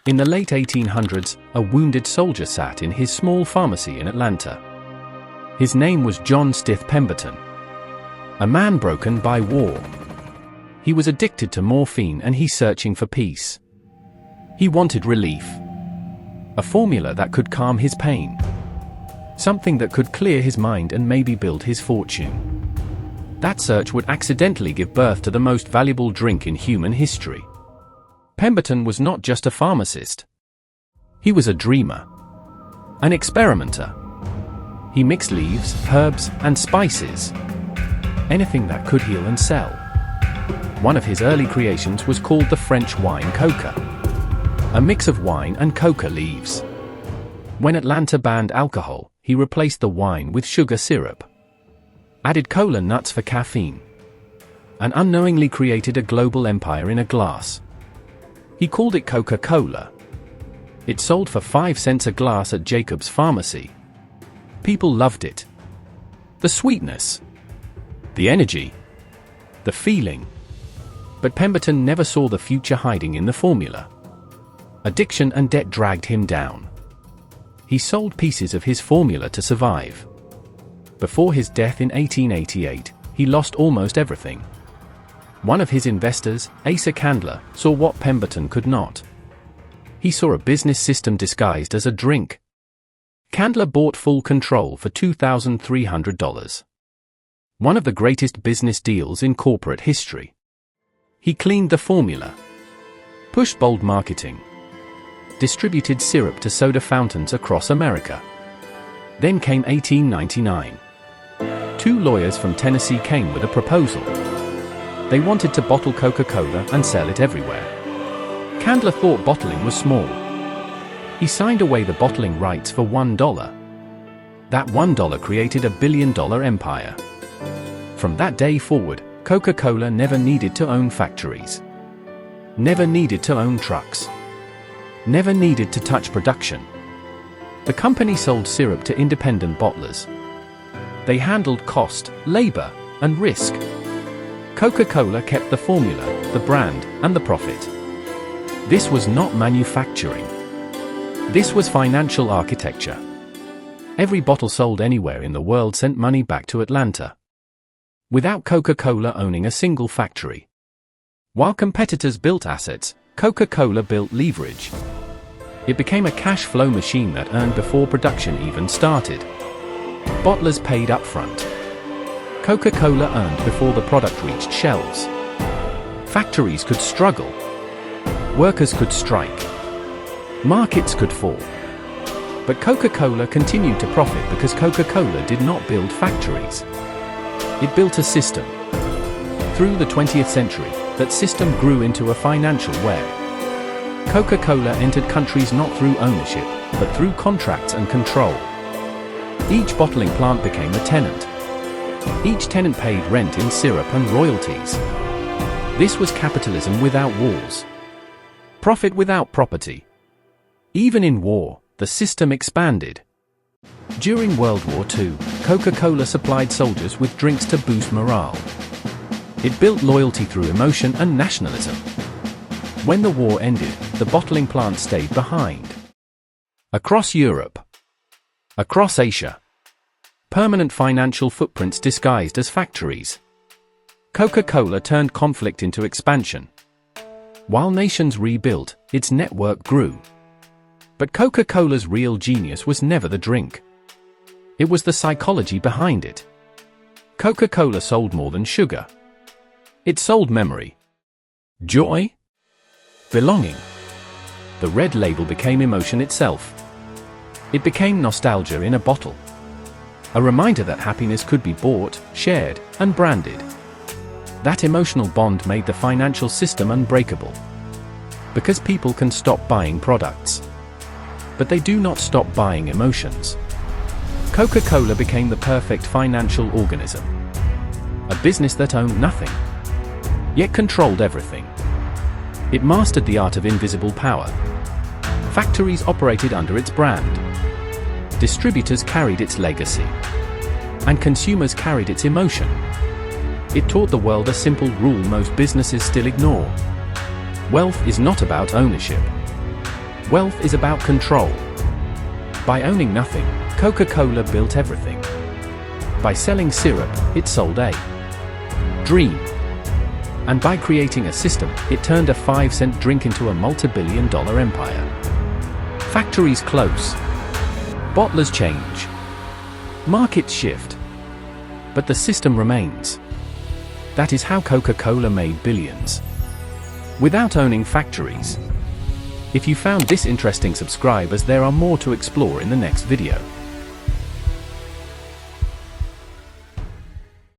In the late 1800s, a wounded soldier sat in his small pharmacy in Atlanta. His name was John Stith Pemberton. A man broken by war. He was addicted to morphine and he's searching for peace. He wanted relief. A formula that could calm his pain. Something that could clear his mind and maybe build his fortune. That search would accidentally give birth to the most valuable drink in human history. Pemberton was not just a pharmacist. He was a dreamer. An experimenter. He mixed leaves, herbs, and spices. Anything that could heal and sell. One of his early creations was called the French wine coca. A mix of wine and coca leaves. When Atlanta banned alcohol, he replaced the wine with sugar syrup. Added cola nuts for caffeine. And unknowingly created a global empire in a glass. He called it Coca-Cola. It sold for 5 cents a glass at Jacob's Pharmacy. People loved it. The sweetness. The energy. The feeling. But Pemberton never saw the future hiding in the formula. Addiction and debt dragged him down. He sold pieces of his formula to survive. Before his death in 1888, he lost almost everything. One of his investors, Asa Candler, saw what Pemberton could not. He saw a business system disguised as a drink. Candler bought full control for $2,300. One of the greatest business deals in corporate history. He cleaned the formula. Pushed bold marketing. Distributed syrup to soda fountains across America. Then came 1899. 2 lawyers from Tennessee came with a proposal. They wanted to bottle Coca-Cola and sell it everywhere. Candler thought bottling was small. He signed away the bottling rights for $1. That $1 created a billion-dollar empire. From that day forward, Coca-Cola never needed to own factories. Never needed to own trucks. Never needed to touch production. The company sold syrup to independent bottlers. They handled cost, labor, and risk. Coca-Cola kept the formula, the brand, and the profit. This was not manufacturing. This was financial architecture. Every bottle sold anywhere in the world sent money back to Atlanta. Without Coca-Cola owning a single factory. While competitors built assets, Coca-Cola built leverage. It became a cash flow machine that earned before production even started. Bottlers paid up front. Coca-Cola earned before the product reached shelves. Factories could struggle. Workers could strike. Markets could fall. But Coca-Cola continued to profit because Coca-Cola did not build factories. It built a system. Through the 20th century, that system grew into a financial web. Coca-Cola entered countries not through ownership, but through contracts and control. Each bottling plant became a tenant. Each tenant paid rent in syrup and royalties. This was capitalism without walls. Profit without property. Even in war, the system expanded. During World War II, Coca-Cola supplied soldiers with drinks to boost morale. It built loyalty through emotion and nationalism. When the war ended, the bottling plant stayed behind. Across Europe. Across Asia. Permanent financial footprints disguised as factories. Coca-Cola turned conflict into expansion. While nations rebuilt, its network grew. But Coca-Cola's real genius was never the drink. It was the psychology behind it. Coca-Cola sold more than sugar. It sold memory. Joy. Belonging. The red label became emotion itself. It became nostalgia in a bottle. A reminder that happiness could be bought, shared, and branded. That emotional bond made the financial system unbreakable. Because people can stop buying products. But they do not stop buying emotions. Coca-Cola became the perfect financial organism. A business that owned nothing, yet controlled everything. It mastered the art of invisible power. Factories operated under its brand. Distributors carried its legacy. And consumers carried its emotion. It taught the world a simple rule most businesses still ignore. Wealth is not about ownership. Wealth is about control. By owning nothing, Coca-Cola built everything. By selling syrup, it sold a dream. And by creating a system, it turned a 5-cent drink into a multi-billion-dollar empire. Factories close. Bottlers change. Markets shift. But the system remains. That is how Coca-Cola made billions. Without owning factories. If you found this interesting, subscribe, as there are more to explore in the next video.